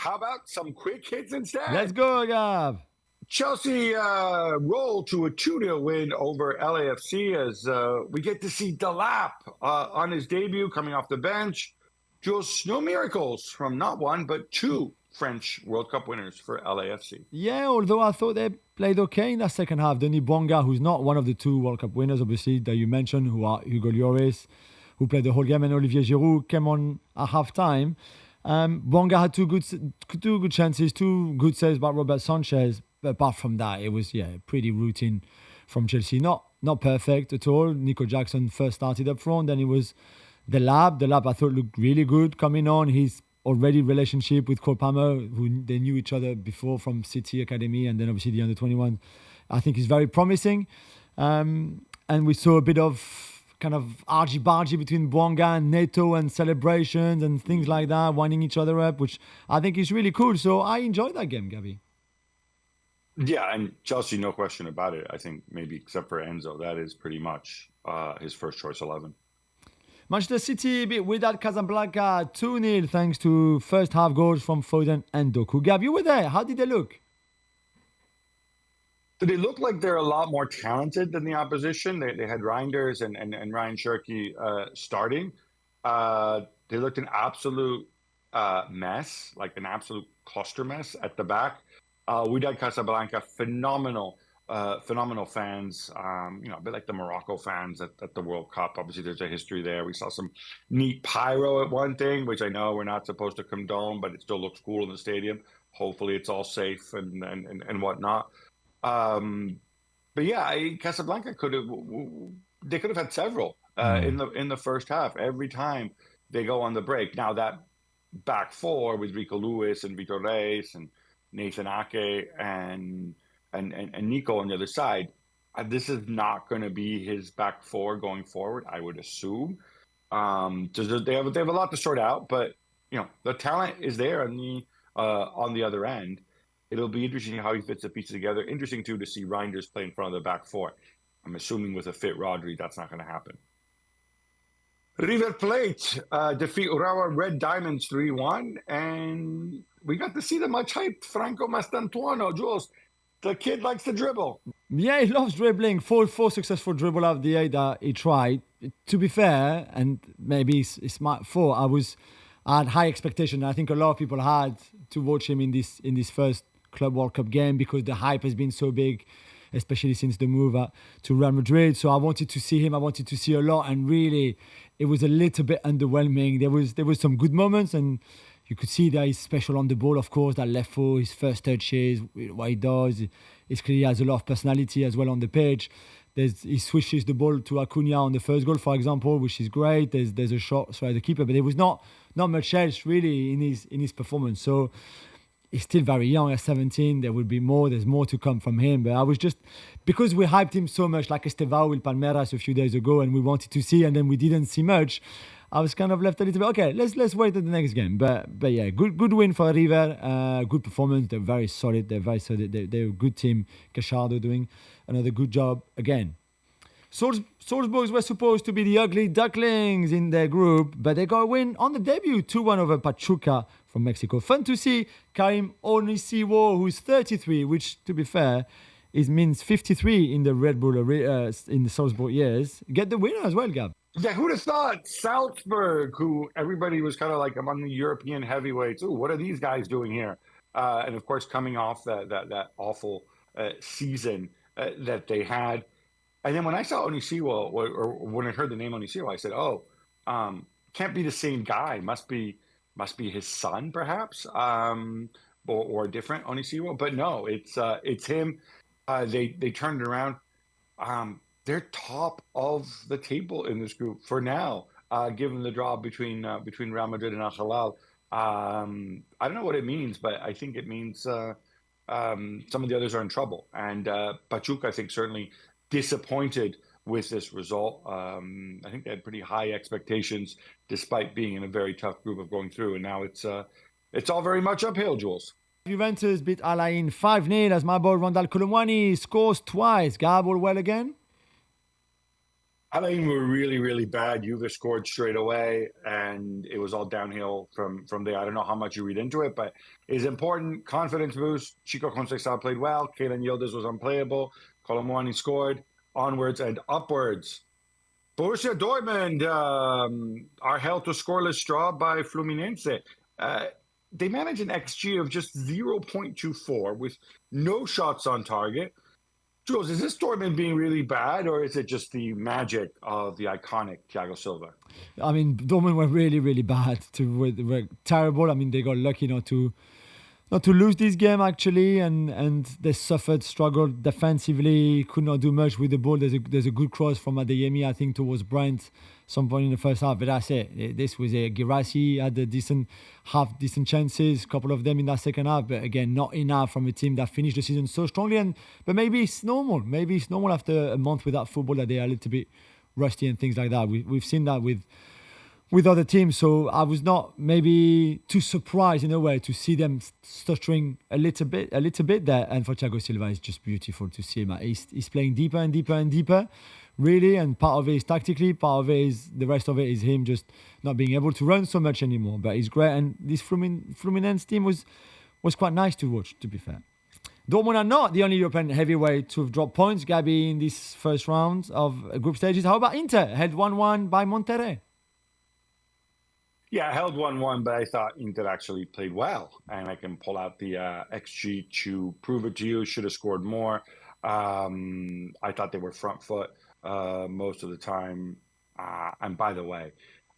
How about some quick hits instead? Let's go, Gav. Chelsea roll to a 2-0 win over LAFC as we get to see Delap on his debut coming off the bench. Just no miracles from not one, but two French World Cup winners for LAFC. Yeah, although I thought they played okay in that second half. Denis Bouanga, who's not one of the two World Cup winners, obviously, that you mentioned, who are Hugo Lloris, who played the whole game, and Olivier Giroud came on at half-time. Bouanga had two good chances, two good saves by Robert Sanchez. But apart from that, it was pretty routine from Chelsea. Not perfect at all. Nico Jackson first started up front, then it was Delap. Delap I thought looked really good coming on. His already relationship with Cole Palmer, who they knew each other before from City Academy, and then obviously the under-21, I think is very promising. And we saw a bit of kind of argy-bargy between Bouanga and Neto and celebrations and things like that, winding each other up, which I think is really cool. So I enjoyed that game, Gavi. Yeah, and Chelsea, no question about it. I think maybe except for Enzo, that is pretty much his first choice 11. Manchester City beat Wydad Casablanca 2-0 thanks to first half goals from Foden and Doku. Gav, you were there. How did they look? So they look like they're a lot more talented than the opposition. They had Reinders and Ryan Cherky starting. They looked an absolute mess, like an absolute cluster mess at the back. Wydad Casablanca, phenomenal fans, a bit like the Morocco fans at the World Cup. Obviously, there's a history there. We saw some neat pyro at one thing, which I know we're not supposed to condone, but it still looks cool in the stadium. Hopefully, it's all safe and whatnot. But yeah, Casablanca could have had several in the first half. Every time they go on the break. Now that back four with Rico Lewis and Vitor Reis and Nathan Ake and Nico on the other side, this is not going to be his back four going forward, I would assume. They have a lot to sort out, but the talent is there on the other end. It'll be interesting how he fits the pieces together. Interesting too to see Reinders play in front of the back four. I'm assuming with a fit Rodri, that's not going to happen. River Plate defeat Urawa Red Diamonds 3-1, and we got to see the much hyped Franco Mastantuono. Jules, the kid likes to dribble. Yeah, he loves dribbling. Four successful dribble out of the 8 that he tried. To be fair, and maybe it's my fault, I had high expectation. I think a lot of people had to watch him in this first Club World Cup game because the hype has been so big, especially since the move to Real Madrid. So I wanted to see him. I wanted to see a lot, and really, it was a little bit underwhelming. There was some good moments, and you could see that he's special on the ball, of course, that left foot, his first touches, what he does. He clearly has a lot of personality as well on the pitch. He switches the ball to Acuna on the first goal, for example, which is great. There's a shot straight at the keeper, but there was not much else really in his performance. So he's still very young at 17. There will be more. There's more to come from him. But I was just, because we hyped him so much, like Estevao with Palmeiras a few days ago, and we wanted to see, and then we didn't see much. I was kind of left a little bit, okay, let's wait at the next game. But yeah, good win for River. Good performance. They're very solid. They're a good team. Cachardo doing another good job again. Salzburg were supposed to be the ugly ducklings in their group, but they got a win on the debut, 2-1 over Pachuca from Mexico. Fun to see Karim Onisiwo, who's 33, which, to be fair, means 53 in the Red Bull in the Salzburg years. Get the winner as well, Gab. Yeah, who'd have thought Salzburg, who everybody was kind of like among the European heavyweights, ooh, what are these guys doing here? And of course, coming off that awful season that they had. And then when I saw Onisiwo, or when I heard the name Onisiwo, I said, "Oh, can't be the same guy. Must be his son, perhaps, or a different Onisiwo." But no, it's him. They turned it around. They're top of the table in this group for now, given the draw between Real Madrid and Al Hilal. I don't know what it means, but I think it means some of the others are in trouble. And Pachuca, I think, certainly disappointed with this result. I think they had pretty high expectations, despite being in a very tough group of going through. And now it's all very much uphill, Jules. Juventus beat Al Ain 5-0 as my boy Rondal Colomwani scores twice. Gab, all well again? Halle were really, really bad. Juve scored straight away, and it was all downhill from there. I don't know how much you read into it, but it's important. Confidence boost. Chico Conceição played well. Kalen Yildiz was unplayable. Colomwani scored. Onwards and upwards. Borussia Dortmund are held to scoreless draw by Fluminense. They manage an XG of just 0.24 with no shots on target. Jules, is this Dortmund being really bad, or is it just the magic of the iconic Thiago Silva? I mean, Dortmund were really, really bad. Were terrible. I mean, they got lucky not to lose this game actually, and they struggled defensively, could not do much with the ball. There's a good cross from Adeyemi, I think, towards Brent some point in the first half, but that's it. This was a Girassi had a decent chances, a couple of them in that second half, but again, not enough from a team that finished the season so strongly. But maybe it's normal. Maybe it's normal after a month without football that they are a little bit rusty and things like that. We've seen that with other teams, so I was not maybe too surprised in a way to see them stuttering a little bit there. And for Thiago Silva, it's just beautiful to see him. He's playing deeper and deeper and deeper, really. And part of it is tactically, part of it is the rest of it is him just not being able to run so much anymore. But he's great, and this Fluminense team was quite nice to watch, to be fair. Dortmund are not the only European heavyweight to have dropped points, Gabi, in this first round of group stages. How about Inter, held 1-1 by Monterrey? Yeah, held 1-1, but I thought Inter actually played well. And I can pull out the XG to prove it to you. Should have scored more. I thought they were front foot most of the time. And by the way,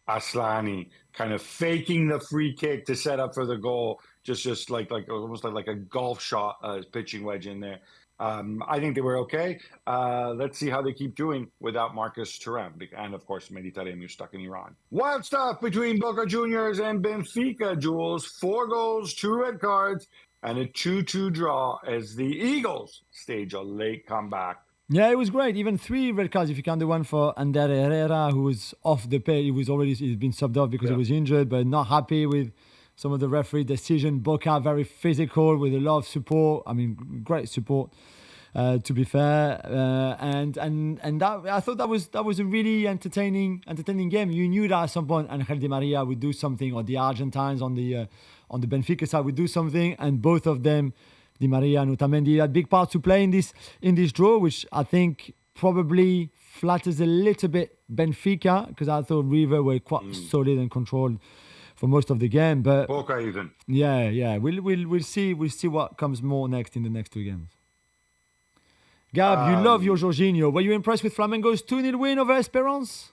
Aslani kind of faking the free kick to set up for the goal, just like almost like a golf shot, pitching wedge in there. I think they were okay. Let's see how they keep doing without Marcus Thuram. And, of course, Mehdi Taremi stuck in Iran. Wild stuff between Boca Juniors and Benfica, Jules. 4 goals, 2 red cards, and a 2-2 draw as the Eagles stage a late comeback. Yeah, it was great. Even 3 red cards if you count the one for Ander Herrera, who was off the pitch. He's been subbed off because he was injured, but not happy with some of the referee decision. Boca very physical with a lot of support. I mean, great support, to be fair. And that, I thought that was a really entertaining game. You knew that at some point Angel Di Maria would do something, or the Argentines on the Benfica side would do something, and both of them, Di Maria and Otamendi, had big parts to play in this draw, which I think probably flatters a little bit Benfica, because I thought River were quite solid and controlled for most of the game. But Boca even. Yeah. We'll see what comes more next in the next 2 games. Gab, you love your Jorginho. Were you impressed with Flamengo's 2-0 win over Esperance?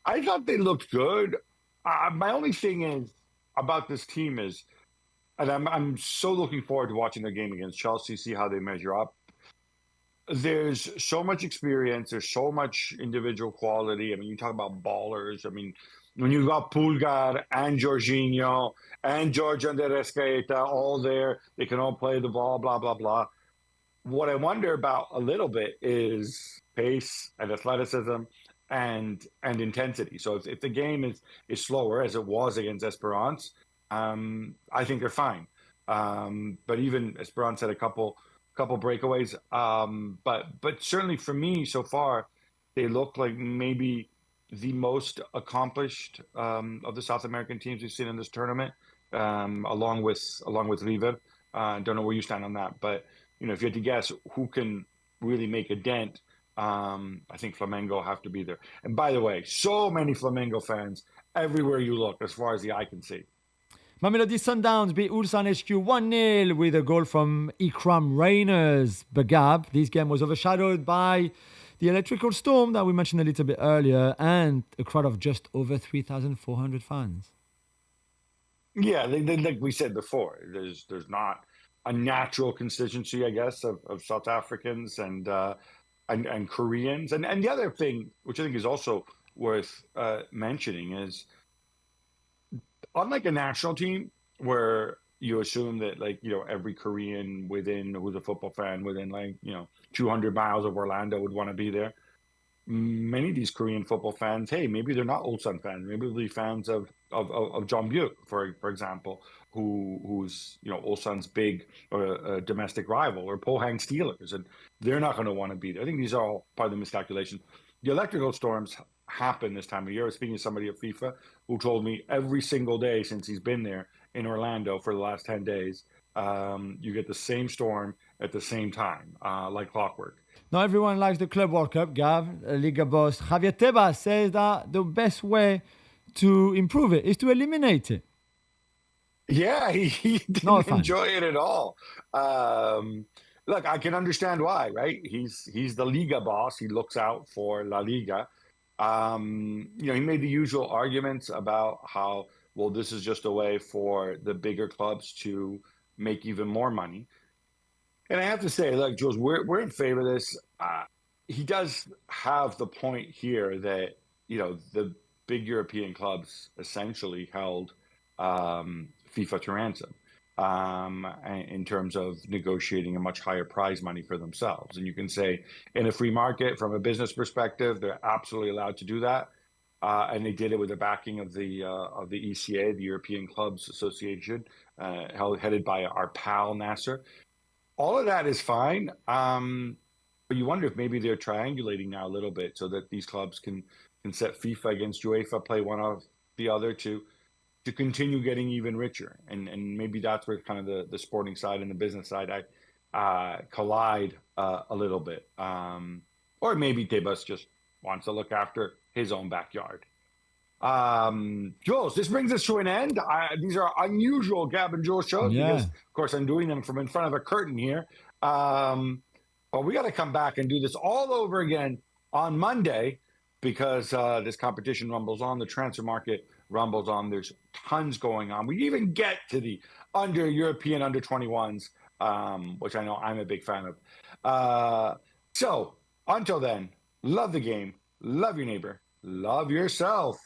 I thought they looked good. My only thing is about this team is, and I'm so looking forward to watching their game against Chelsea, see how they measure up. There's so much experience. There's so much individual quality. I mean, you talk about ballers. I mean, when you've got Pulgar and Jorginho and George Andrescaeta all there, they can all play the ball, blah, blah, blah. What I wonder about a little bit is pace and athleticism and intensity. So if the game is slower, as it was against Esperance, I think they're fine. But even Esperance had a couple breakaways. But certainly for me so far, they look like maybe the most accomplished of the South American teams we've seen in this tournament, along with River. Don't know where you stand on that, but if you had to guess who can really make a dent, I think Flamengo have to be there. And by the way, so many Flamengo fans everywhere you look, as far as the eye can see. Mamelodi Sundowns beat Ulsan HQ 1-0 with a goal from Ikram Reyners. Bagab, this game was overshadowed by the electrical storm that we mentioned a little bit earlier, and a crowd of just over 3,400 fans. Yeah, like we said before, there's not a natural constituency, I guess, of South Africans and Koreans. And the other thing, which I think is also worth mentioning, is unlike a national team where you assume that every Korean who's a football fan within 200 miles of Orlando would want to be there. Many of these Korean football fans, hey, maybe they're not Ulsan fans. Maybe they'll be fans of Jeonbuk, for example, who's Ulsan's big domestic rival, or Pohang Steelers, and they're not going to want to be there. I think these are all part of the miscalculation. the electrical storms happen this time of year. I was speaking to somebody at FIFA who told me every single day since he's been there in Orlando for the last 10 days, you get the same storm at the same time, like clockwork. Not everyone likes the Club World Cup, Gav. Liga boss Javier Tebas says that the best way to improve it is to eliminate it. Yeah, he didn't enjoy it at all. Look, I can understand why, right? He's the Liga boss. He looks out for La Liga. He made the usual arguments about how, well, this is just a way for the bigger clubs to make even more money. And I have to say, look, Jules, we're in favor of this. He does have the point here that, the big European clubs essentially held FIFA to ransom in terms of negotiating a much higher prize money for themselves. And you can say, in a free market, from a business perspective, they're absolutely allowed to do that. And they did it with the backing of the ECA, the European Clubs Association, headed by our pal Nasser. All of that is fine. But you wonder if maybe they're triangulating now a little bit so that these clubs can set FIFA against UEFA, play one of the other to continue getting even richer. And maybe that's where kind of the sporting side and the business side collide a little bit. Or maybe Tebas just wants to look after his own backyard. Jules, this brings us to an end. These are unusual Gab and Jules shows because, of course, I'm doing them from in front of a curtain here. But we got to come back and do this all over again on Monday because this competition rumbles on, the transfer market rumbles on. There's tons going on. We even get to the European under 21s, which I know I'm a big fan of. So until then, love the game, love your neighbor, love yourself.